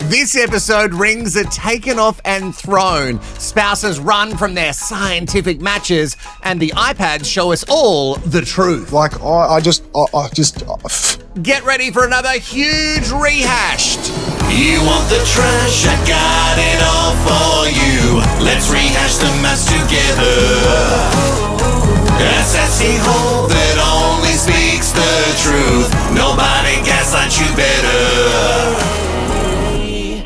This episode, rings are taken off and thrown. Spouses run from their scientific matches, and the iPads show us all the truth. Get ready for another huge rehashed. You want the trash? I got it all for you. Let's rehash the MAFS together. A sassy hole that only speaks the truth. Nobody gaslights you better.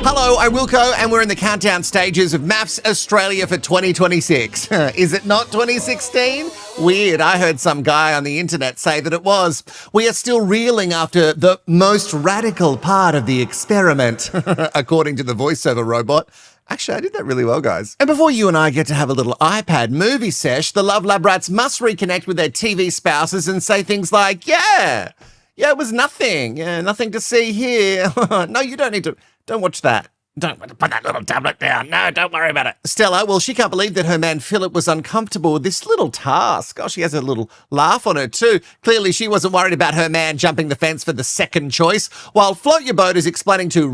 Hello, I'm Wilko, and we're in the countdown stages of MAFS Australia for 2026. Is it not 2016? Weird, I heard some guy on the internet say that it was. We are still reeling after the most radical part of the experiment, according to the voiceover robot. Actually, I did that really well, guys. And before you and I get to have a little iPad movie sesh, the Love Lab Rats must reconnect with their TV spouses and say things like, yeah, it was nothing. Yeah, nothing to see here. No, you don't need to. Don't watch that. Don't put that little tablet down. No, don't worry about it. Stella, well, she can't believe that her man Philip was uncomfortable with this little task. Oh, she has a little laugh on her too. Clearly, she wasn't worried about her man jumping the fence for the second choice, while Float Your Boat is explaining to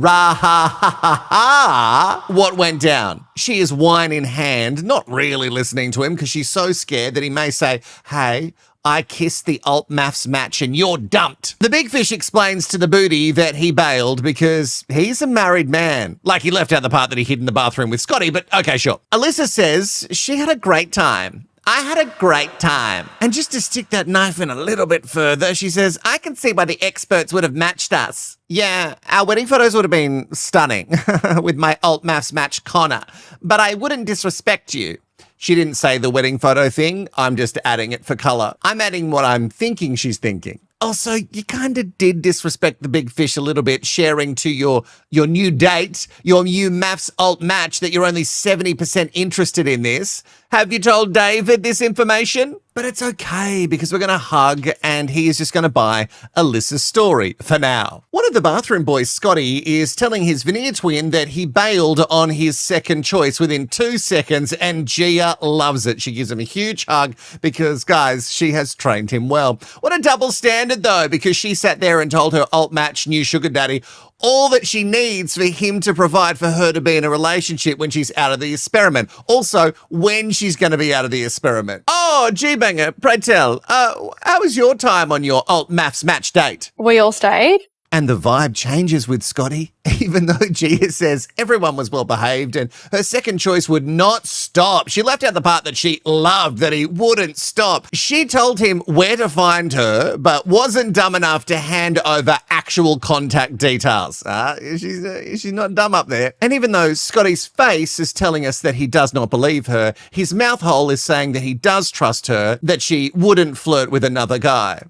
what went down. She is wine in hand, not really listening to him because she's so scared that he may say, hey, I kissed the alt MAFS match and you're dumped. The big fish explains to the booty that he bailed because he's a married man. Like, he left out the part that he hid in the bathroom with Scotty, but okay, sure. Alyssa says she had a great time. I had a great time. And just to stick that knife in a little bit further, she says, I can see why the experts would have matched us. Yeah, our wedding photos would have been stunning with my alt MAFS match Connor, but I wouldn't disrespect you. She didn't say the wedding photo thing. I'm just adding it for color. I'm adding what I'm thinking she's thinking. Also, you kind of did disrespect the big fish a little bit, sharing to your new date, your new MAFS alt match, that you're only 70% interested in this. Have you told David this information? But it's okay because we're going to hug and he is just going to buy Alyssa's story for now. One of the bathroom boys, Scotty, is telling his veneer twin that he bailed on his second choice within 2 seconds, and Gia loves it. She gives him a huge hug because, guys, she has trained him well. What a double standard, though, because she sat there and told her alt match new sugar daddy all that she needs for him to provide for her to be in a relationship when she's out of the experiment. Also, when she's going to be out of the experiment. Oh, G-Banger, pray tell, how was your time on your alt MAFS match date? We all stayed. And the vibe changes with Scotty, even though Gia says everyone was well behaved and her second choice would not stop. She left out the part that she loved, that he wouldn't stop. She told him where to find her, but wasn't dumb enough to hand over actual contact details. She's not dumb up there. And even though Scotty's face is telling us that he does not believe her, his mouth hole is saying that he does trust her, that she wouldn't flirt with another guy.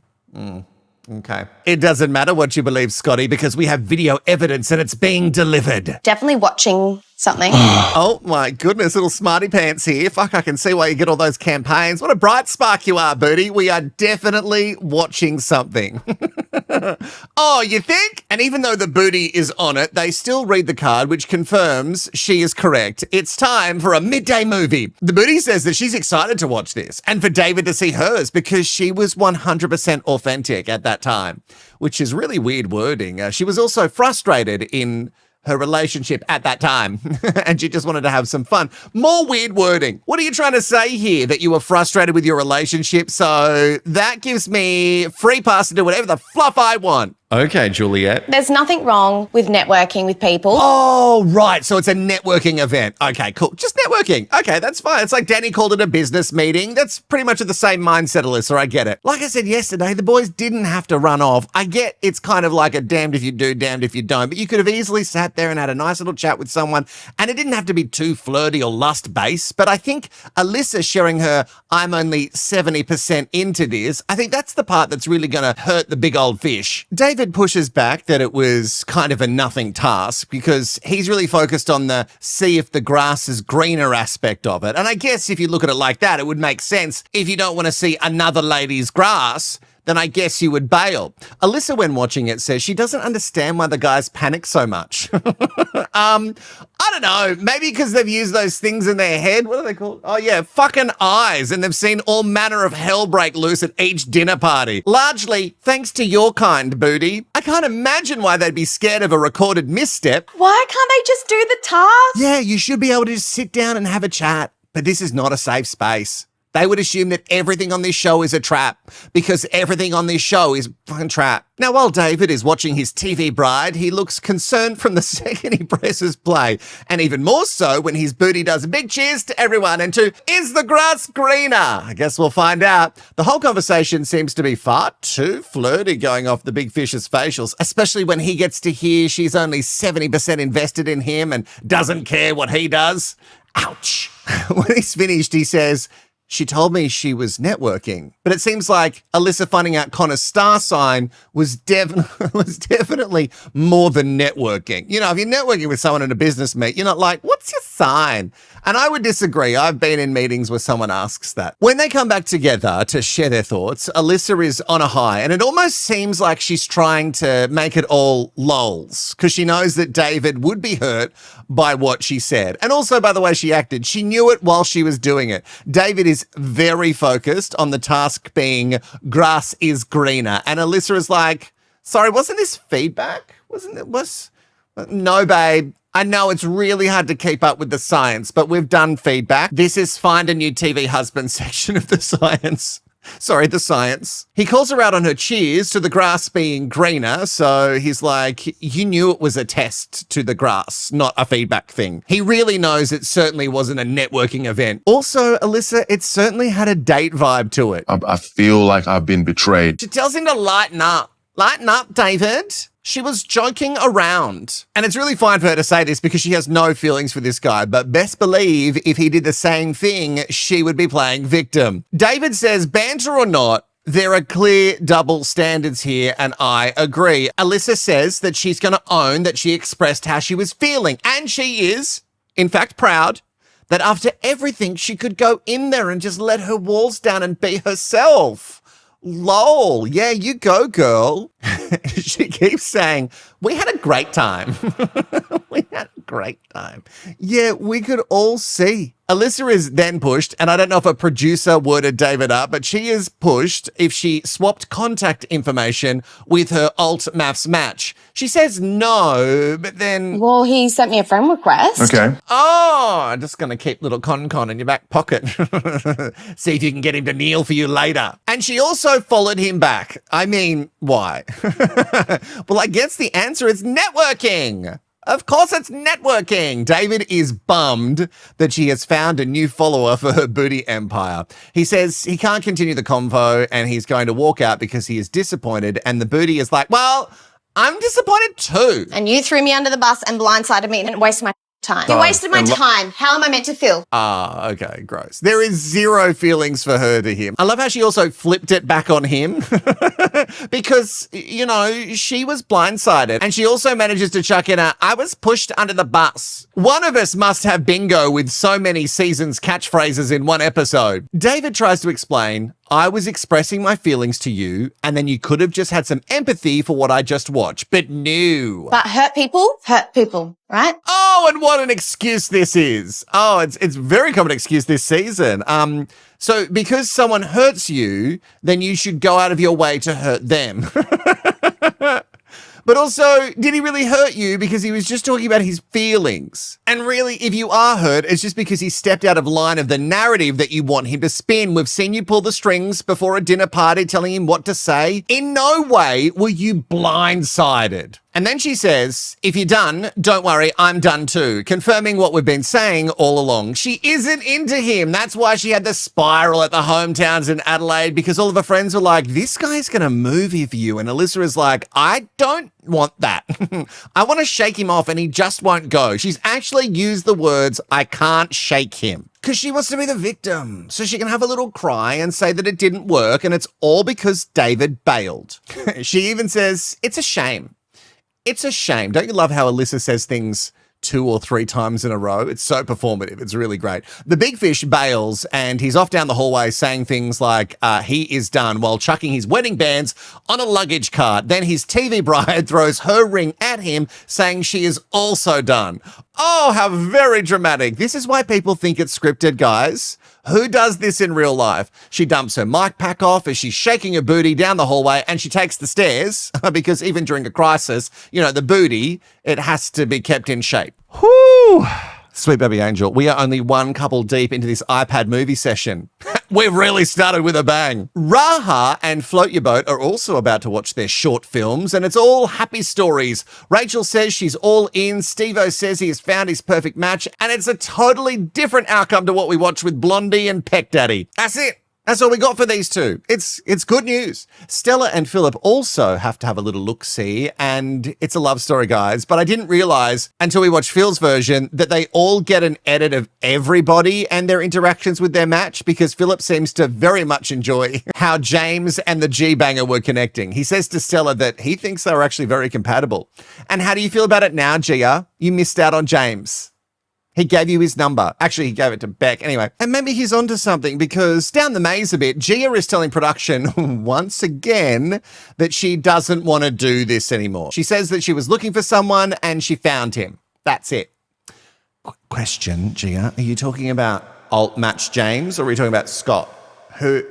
Okay. It doesn't matter what you believe, Scotty, because we have video evidence and it's being delivered. Definitely watching something. Oh my goodness, little smarty pants here. Fuck, I can see why you get all those campaigns. What a bright spark you are, Booty. We are definitely watching something. Oh, you think? And even though the booty is on it, they still read the card, which confirms she is correct. It's time for a midday movie. The booty says that she's excited to watch this and for David to see hers because she was 100% authentic at that time, which is really weird wording. She was also frustrated in her relationship at that time, and she just wanted to have some fun. More weird wording. What are you trying to say here? That you were frustrated with your relationship, so that gives me free pass to do whatever the fluff I want. Okay, Juliet. There's nothing wrong with networking with people. Oh, right. So it's a networking event. Okay, cool. Just networking. Okay, that's fine. It's like Danny called it a business meeting. That's pretty much the same mindset, Alyssa. I get it. Like I said yesterday, the boys didn't have to run off. I get it's kind of like a damned if you do, damned if you don't, but you could have easily sat there and had a nice little chat with someone, and it didn't have to be too flirty or lust-based. But I think Alyssa sharing her, I'm only 70% into this, I think that's the part that's really going to hurt the big old fish. David pushes back that it was kind of a nothing task because he's really focused on the see if the grass is greener aspect of it. And I guess if you look at it like that, it would make sense. If you don't want to see another lady's grass, then I guess you would bail. Alyssa, when watching it, says she doesn't understand why the guys panic so much. I don't know. Maybe because they've used those things in their head. What are they called? Oh, yeah, fucking eyes. And they've seen all manner of hell break loose at each dinner party. Largely thanks to your kind, Booty. I can't imagine why they'd be scared of a recorded misstep. Why can't they just do the task? Yeah, you should be able to just sit down and have a chat. But this is not a safe space. They would assume that everything on this show is a trap because everything on this show is fucking trap. Now, while David is watching his TV bride, he looks concerned from the second he presses play. And even more so when his Booty does a big cheers to everyone and to, is the grass greener? I guess we'll find out. The whole conversation seems to be far too flirty going off the big fish's facials, especially when he gets to hear she's only 70% invested in him and doesn't care what he does. Ouch. When he's finished, he says, she told me she was networking, but it seems like Alyssa finding out Connor's star sign was definitely more than networking. You know, if you're networking with someone in a business meet, you're not like, what's your sign? And I would disagree. I've been in meetings where someone asks that. When they come back together to share their thoughts, Alyssa is on a high, and it almost seems like she's trying to make it all lols because she knows that David would be hurt by what she said. And also by the way she acted. She knew it while she was doing it. David is very focused on the task being grass is greener. And Alyssa is like, sorry, wasn't this feedback? No, babe. I know it's really hard to keep up with the science, but we've done feedback. This is find a new TV husband section of the science. Sorry, the science. He calls her out on her cheers to the grass being greener, so he's like, you knew it was a test to the grass, not a feedback thing. He really knows it certainly wasn't a networking event. Also, Alyssa, it certainly had a date vibe to it. I feel like I've been betrayed. She tells him to lighten up. Lighten up, David. She was joking around. And it's really fine for her to say this because she has no feelings for this guy, but best believe if he did the same thing, she would be playing victim. David says, banter or not, there are clear double standards here, and I agree. Alyssa says that she's going to own that she expressed how she was feeling, and she is, in fact, proud that after everything, she could go in there and just let her walls down and be herself. Lol, yeah, you go, girl. She keeps saying, we had a great time. We had a great time. Yeah, we could all see. Alyssa is then pushed, and I don't know if a producer worded David up, but she is pushed if she swapped contact information with her alt MAFS match. She says no, but then... Well, he sent me a friend request. Okay. Oh, I'm just going to keep little Con in your back pocket. See if you can get him to kneel for you later. And she also followed him back. I mean, why? Well, I guess the answer is networking. Of course it's networking. David is bummed that she has found a new follower for her booty empire. He says he can't continue the convo and he's going to walk out because he is disappointed. And the booty is like, well, I'm disappointed too. And you threw me under the bus and blindsided me and wasted my time. You wasted my time. How am I meant to feel? Ah, okay, gross. There is zero feelings for her to him. I love how she also flipped it back on him because, you know, she was blindsided. And she also manages to chuck in I was pushed under the bus. One of us must have bingo with so many seasons catchphrases in one episode. David tries to explain, I was expressing my feelings to you, and then you could have just had some empathy for what I just watched. But no. But hurt people, right? Oh, and what an excuse this is. Oh, it's a very common excuse this season. So because someone hurts you, then you should go out of your way to hurt them. But also, did he really hurt you because he was just talking about his feelings? And really, if you are hurt, it's just because he stepped out of line of the narrative that you want him to spin. We've seen you pull the strings before a dinner party telling him what to say. In no way were you blindsided. And then she says, if you're done, don't worry, I'm done too, confirming what we've been saying all along. She isn't into him. That's why she had the spiral at the hometowns in Adelaide, because all of her friends were like, this guy's going to move here for you. And Alyssa is like, I don't want that. I want to shake him off and he just won't go. She's actually used the words, I can't shake him. Because she wants to be the victim, so she can have a little cry and say that it didn't work and it's all because David bailed. She even says, it's a shame. It's a shame. Don't you love how Alyssa says things 2 or 3 times in a row. It's so performative. It's really great. The big fish bails and he's off down the hallway saying things like he is done while chucking his wedding bands on a luggage cart. Then his TV bride throws her ring at him saying she is also done. Oh, how very dramatic. This is why people think it's scripted, guys. Who does this in real life? She dumps her mic pack off as she's shaking her booty down the hallway and she takes the stairs because even during a crisis, you know, the booty, it has to be kept in shape. Whoo! Sweet baby angel, we are only one couple deep into this iPad movie session. We've really started with a bang. Raha and Float Your Boat are also about to watch their short films, and it's all happy stories. Rachel says she's all in, Steve-O says he has found his perfect match, and it's a totally different outcome to what we watched with Blondie and Peck Daddy. That's it. That's all we got for these two. It's good news. Stella and Philip also have to have a little look-see, and it's a love story, guys. But I didn't realize until we watched Phil's version that they all get an edit of everybody and their interactions with their match, because Philip seems to very much enjoy how James and the G-Banger were connecting. He says to Stella that he thinks they were actually very compatible. And how do you feel about it now, Gia? You missed out on James. He gave you his number. Actually, he gave it to Beck. Anyway, and maybe he's onto something, because down the maze a bit, Gia is telling production once again that she doesn't want to do this anymore. She says that she was looking for someone and she found him. That's it. Question, Gia, are you talking about alt match James or are we talking about Scott? Who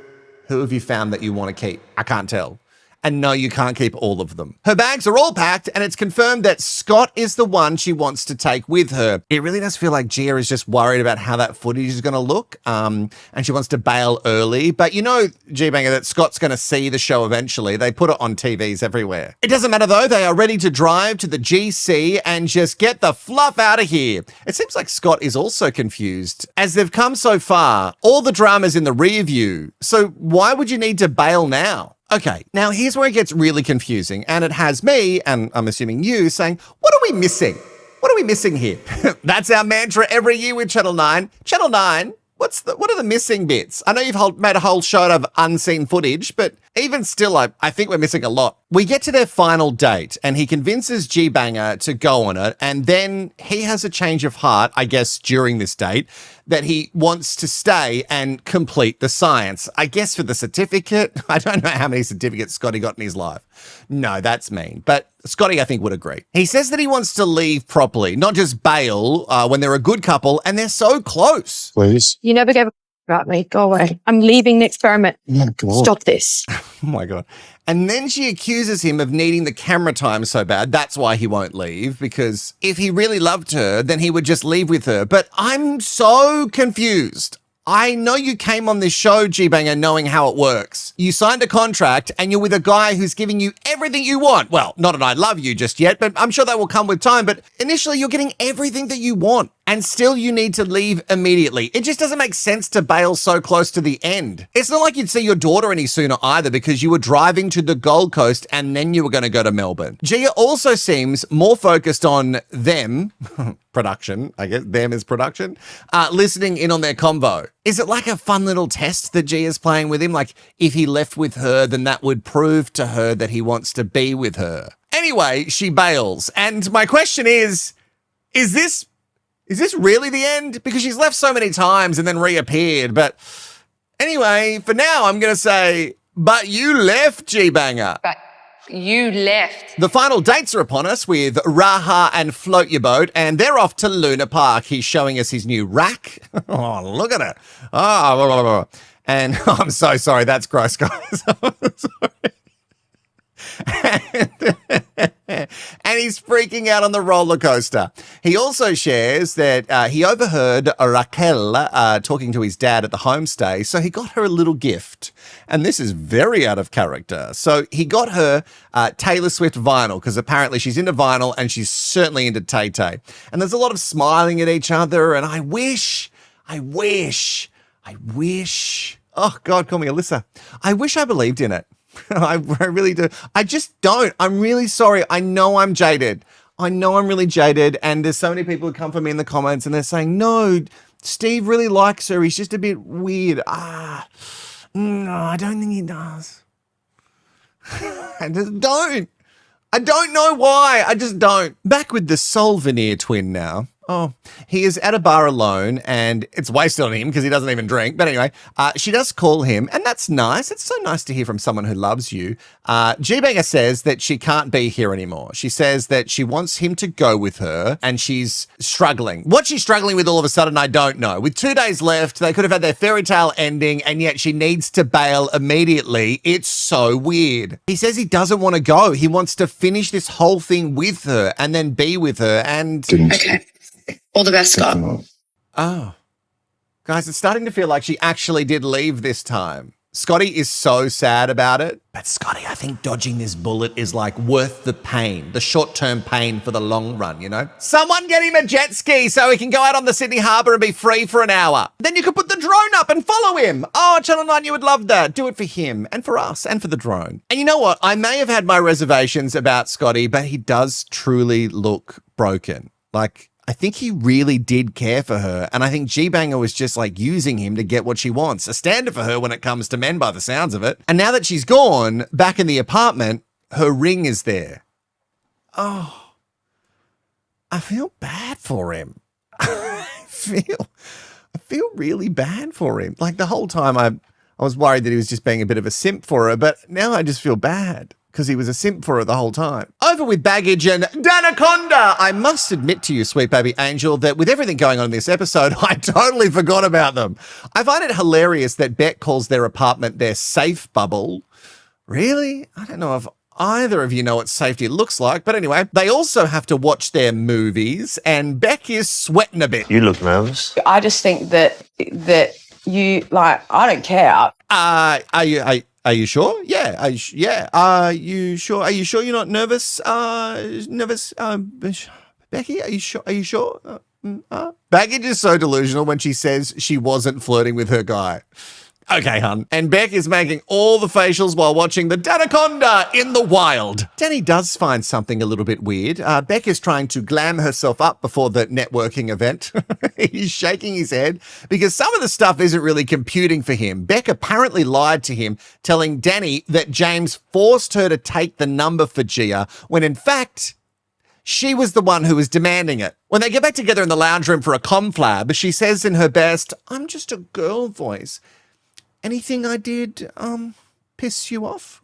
have you found that you want to keep? I can't tell. And no, you can't keep all of them. Her bags are all packed, and it's confirmed that Scott is the one she wants to take with her. It really does feel like Gia is just worried about how that footage is going to look, and she wants to bail early. But you know, G-Banger, that Scott's going to see the show eventually. They put it on TVs everywhere. It doesn't matter, though. They are ready to drive to the GC and just get the fluff out of here. It seems like Scott is also confused. As they've come so far, all the drama's in the rear view. So why would you need to bail now? Okay, now here's where it gets really confusing, and it has me, and I'm assuming you, saying, what are we missing? What are we missing here? That's our mantra every year with Channel 9. Channel 9, what are the missing bits? I know you've made a whole show out of unseen footage, but even still, I think we're missing a lot. We get to their final date, and he convinces G-Banger to go on it, and then he has a change of heart, I guess, during this date, that he wants to stay and complete the science. I guess for the certificate. I don't know how many certificates Scotty got in his life. No, that's mean. But Scotty, I think, would agree. He says that he wants to leave properly, not just bail when they're a good couple and they're so close. Please. You never gave a about me. Go away. I'm leaving the experiment. Yeah, come on. Stop this. Oh my God. And then she accuses him of needing the camera time so bad. That's why he won't leave, because if he really loved her, then he would just leave with her. But I'm so confused. I know you came on this show, G-Banger, knowing how it works. You signed a contract and you're with a guy who's giving you everything you want. Well, not an I love you just yet, but I'm sure that will come with time. But initially you're getting everything that you want and still you need to leave immediately. It just doesn't make sense to bail so close to the end. It's not like you'd see your daughter any sooner either, because you were driving to the Gold Coast and then you were going to go to Melbourne. Gia also seems more focused on them, production, I guess, them is production, listening in on their convo. Is it like a fun little test that Gia's playing with him? Like, if he left with her, then that would prove to her that he wants to be with her. Anyway, she bails. And my question is this really the end? Because she's left so many times and then reappeared. But anyway, for now, I'm going to say, but you left, G-Banger. But you left. The final dates are upon us with Raha and Float Your Boat, and they're off to Luna Park. He's showing us his new rack. Oh, look at it. Oh, blah, blah, blah. And I'm so sorry. That's gross, guys. I'm sorry. And he's freaking out on the roller coaster. He also shares that he overheard Raquel talking to his dad at the homestay, so he got her a little gift. And this is very out of character. So he got her Taylor Swift vinyl, because apparently she's into vinyl and she's certainly into Tay-Tay. And there's a lot of smiling at each other, and I wish, oh God, call me Alyssa. I wish I believed in it. I really do. I just don't. I'm really sorry. I know I'm jaded. I know I'm really jaded. And there's so many people who come for me in the comments and they're saying, no, Steve really likes her. He's just a bit weird. No, I don't think he does. I just don't. I don't know why. I just don't. Back with the soul veneer twin now. Oh, he is at a bar alone and it's wasted on him because he doesn't even drink. But anyway, she does call him and that's nice. It's so nice to hear from someone who loves you. G-Banger says that she can't be here anymore. She says that she wants him to go with her and she's struggling. What she's struggling with all of a sudden, I don't know. With 2 days left, they could have had their fairy tale ending and yet she needs to bail immediately. It's so weird. He says he doesn't want to go. He wants to finish this whole thing with her and then be with her and... Okay. All the best, Scott. Oh. Guys, it's starting to feel like she actually did leave this time. Scotty is so sad about it. But Scotty, I think dodging this bullet is like worth the pain, the short-term pain for the long run, you know? Someone get him a jet ski so he can go out on the Sydney Harbour and be free for an hour. Then you could put the drone up and follow him. Oh, Channel 9, you would love that. Do it for him and for us and for the drone. And you know what? I may have had my reservations about Scotty, but he does truly look broken. Like, I think he really did care for her, and I think G-Banger was just like using him to get what she wants. A stander for her when it comes to men by the sounds of it. And now that she's gone, back in the apartment, her ring is there. Oh, I feel bad for him. I feel really bad for him. Like the whole time I was worried that he was just being a bit of a simp for her, but now I just feel bad. Because he was a simp for her the whole time. Over with baggage and Danaconda. I must admit to you, sweet baby angel, that with everything going on in this episode, I totally forgot about them. I find it hilarious that Beck calls their apartment their safe bubble. Really? I don't know if either of you know what safety looks like, but anyway, they also have to watch their movies, and Beck is sweating a bit. You look nervous. I just think that you, like, I don't care. Are you sure? Yeah. Are you sure? Are you sure you're not nervous? Becky, are you sure? Are you sure? Baggage is so delusional when she says she wasn't flirting with her guy. Okay, hun. And Beck is making all the facials while watching the Danaconda in the wild. Danny does find something a little bit weird. Beck is trying to glam herself up before the networking event. He's shaking his head because some of the stuff isn't really computing for him. Beck apparently lied to him, telling Danny that James forced her to take the number for Gia, when in fact, she was the one who was demanding it. When they get back together in the lounge room for a conflab, she says in her best, "I'm just a girl voice. Anything I did, piss you off?"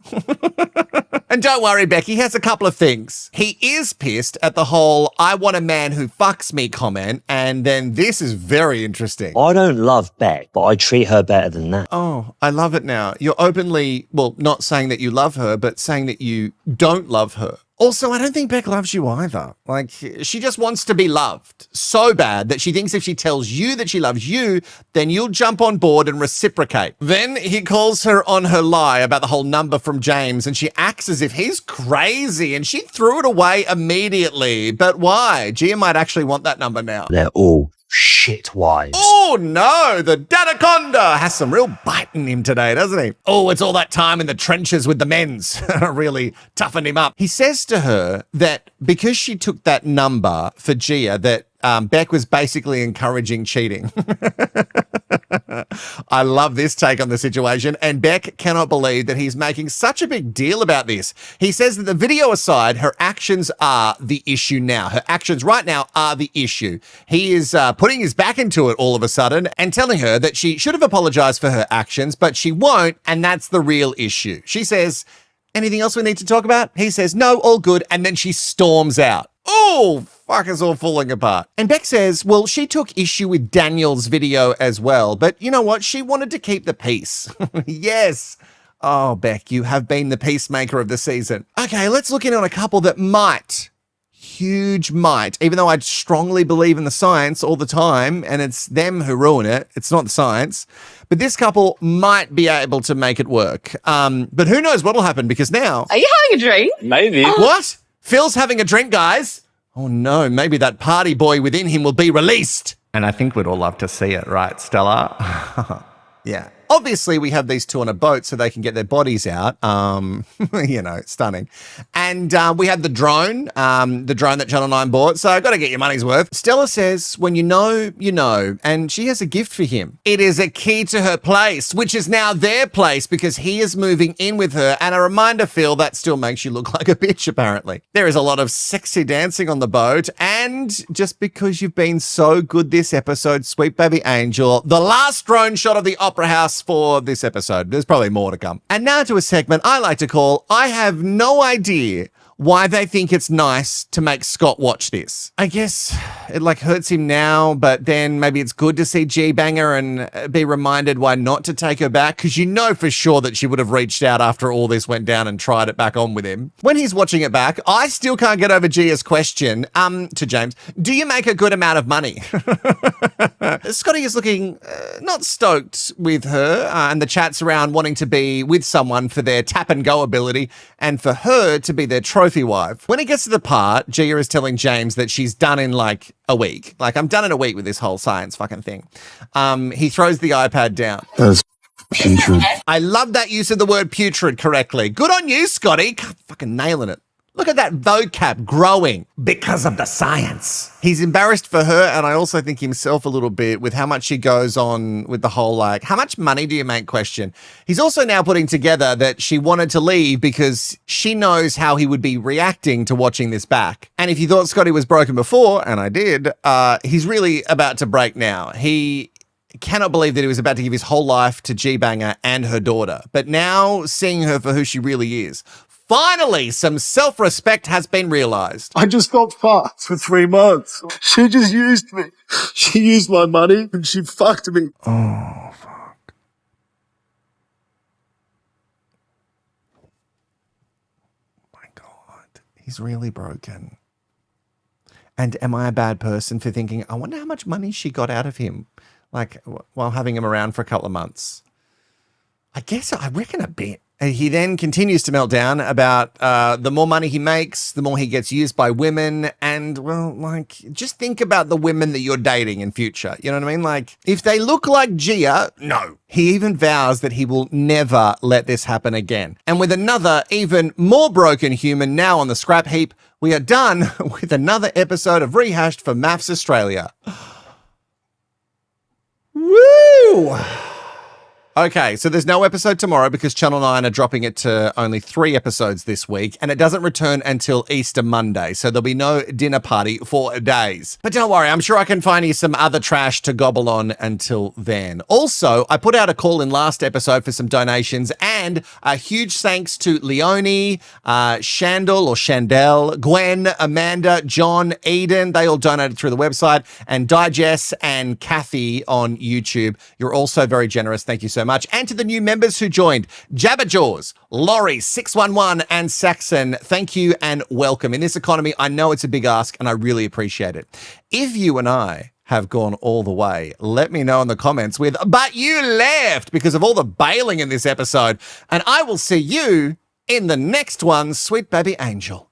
And don't worry, Becky, he has a couple of things. He is pissed at the whole "I want a man who fucks me" comment, and then this is very interesting. I don't love Beck, but I treat her better than that. Oh, I love it now. You're openly, well, not saying that you love her, but saying that you don't love her. Also, I don't think Beck loves you either. Like, she just wants to be loved so bad that she thinks if she tells you that she loves you, then you'll jump on board and reciprocate. Then he calls her on her lie about the whole number from James, and she acts as if he's crazy, and she threw it away immediately. But why? Gia might actually want that number now. They're all shit wives. Oh no, the Danaconda has some real bite in him today, doesn't he? Oh, it's all that time in the trenches with the men's. Really toughened him up. He says to her that because she took that number for Gia, that Beck was basically encouraging cheating. I love this take on the situation, and Beck cannot believe that he's making such a big deal about this. He says that the video aside, her actions are the issue now. Her actions right now are the issue. He is putting his back into it all of a sudden and telling her that she should have apologized for her actions, but she won't, and that's the real issue. She says, "Anything else we need to talk about?" He says, "No, all good," and then she storms out. Oh, fuck, it's all falling apart. And Beck says, well, she took issue with Daniel's video as well, but you know what? She wanted to keep the peace. Yes. Oh, Beck, you have been the peacemaker of the season. Okay, let's look in on a couple that might, huge might, even though I strongly believe in the science all the time, and it's them who ruin it. It's not the science. But this couple might be able to make it work. But who knows what'll happen, because now... Are you having a drink? Maybe. What? Phil's having a drink, guys. Oh no, maybe that party boy within him will be released. And I think we'd all love to see it, right, Stella? Yeah. Obviously, we have these two on a boat so they can get their bodies out. Stunning. And we had the drone that Channel 9 bought. So I've got to get your money's worth. Stella says, when you know, you know. And she has a gift for him. It is a key to her place, which is now their place because he is moving in with her. And a reminder, Phil, that still makes you look like a bitch, apparently. There is a lot of sexy dancing on the boat. And just because you've been so good this episode, sweet baby angel, the last drone shot of the Opera House for this episode. There's probably more to come. And now to a segment I like to call I Have No Idea Why They Think It's Nice to Make Scott Watch This. I guess it hurts him now, but then maybe it's good to see G-Banger and be reminded why not to take her back, because you know for sure that she would have reached out after all this went down and tried it back on with him. When he's watching it back, I still can't get over Gia's question to James, do you make a good amount of money? Scotty is looking not stoked with her and the chats around wanting to be with someone for their tap and go ability and for her to be their trophy wife. When it gets to the part, Gia is telling James that she's done in a week. I'm done in a week with this whole science fucking thing. He throws the iPad down. That's putrid. I love that use of the word putrid correctly. Good on you, Scotty. Fucking nailing it. Look at that vocab growing because of the science. He's embarrassed for her, and I also think himself a little bit with how much she goes on with the whole, how much money do you make question. He's also now putting together that she wanted to leave because she knows how he would be reacting to watching this back. And if you thought Scotty was broken before, and I did, he's really about to break now. He cannot believe that he was about to give his whole life to G-Banger and her daughter. But now seeing her for who she really is, finally, some self-respect has been realized. I just got fucked for 3 months. She just used me. She used my money and she fucked me. Oh, fuck. My God. He's really broken. And am I a bad person for thinking, I wonder how much money she got out of him, while having him around for a couple of months? I reckon a bit. He then continues to melt down about the more money he makes, the more he gets used by women. And, just think about the women that you're dating in future. You know what I mean? If they look like Gia, no. He even vows that he will never let this happen again. And with another, even more broken human now on the scrap heap, we are done with another episode of Rehashed for MAFS Australia. Woo! Okay, so there's no episode tomorrow because Channel 9 are dropping it to only 3 episodes this week, and it doesn't return until Easter Monday, so there'll be no dinner party for days. But don't worry, I'm sure I can find you some other trash to gobble on until then. Also, I put out a call in last episode for some donations, and a huge thanks to Leonie, Chandel, Gwen, Amanda, John, Eden. They all donated through the website, and Digest and Kathy on YouTube. You're also very generous. Thank you so much. And to the new members who joined, Jabberjaws, Laurie, 611, and Saxon, thank you and welcome. In this economy, I know it's a big ask and I really appreciate it. If you and I have gone all the way, let me know in the comments with, but you left because of all the bailing in this episode. And I will see you in the next one, sweet baby angel.